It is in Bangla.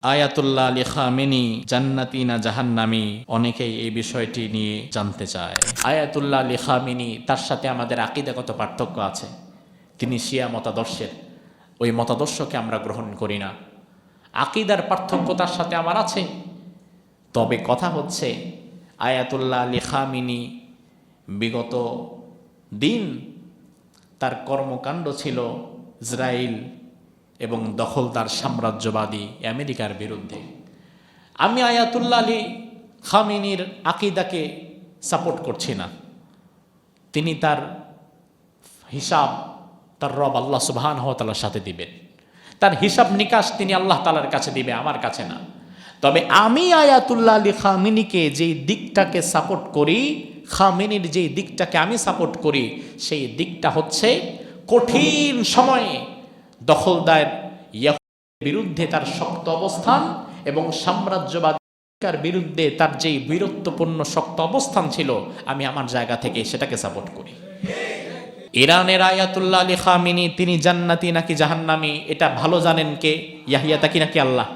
আয়াতুল্লাহ আলী খামেনি জান্নাতি না জাহান্নামী, অনেকেই এই বিষয়টি নিয়ে জানতে চায়। আয়াতুল্লাহ আলী খামেনি, তার সাথে আমাদের আকীদাগত পার্থক্য আছে। তিনি শিয়া মতাদর্শের, ওই মতাদর্শকে আমরা গ্রহণ করি না। আকীদার পার্থক্য তার সাথে আমার আছে। তবে কথা হচ্ছে, আয়াতুল্লাহ আলী খামেনি বিগত দিন তার কর্মকাণ্ড ছিল ইসরায়েল এবং দখলদার সাম্রাজ্যবাদী আমেরিকার বিরুদ্ধে। আমি আয়াতুল্লাহ আলী খামেনির আকীদাকে সাপোর্ট করছি না। তিনি তার হিসাব তার রব আল্লাহ সুবহানাহু ওয়া তাআলার সাথে দিবেন। তার হিসাব নিকাশ তিনি আল্লাহ তাআলার কাছে দিবে, আমার কাছে না। তবে আমি আয়াতুল্লাহ আলী খামেনিকে যেই দিকটাকে সাপোর্ট করি, খামেনির যেই দিকটাকে আমি সাপোর্ট করি, সেই দিকটা হচ্ছে কঠিন সময়ে দখলদার ইয়াহুদের বিরুদ্ধে তার শক্ত অবস্থান এবং সাম্রাজ্যবাদের বিরুদ্ধে তার যেই বীরত্বপূর্ণ শক্ত অবস্থান ছিল, আমি আমার জায়গা থেকে সেটাকে সাপোর্ট করি। ইরানের আয়াতুল্লাহ আলী খামেনি তিনি জান্নাতি নাকি জাহান্নামী এটা ভালো জানেন কে? ইয়াহিয়া তাকি নাকি আল্লাহ?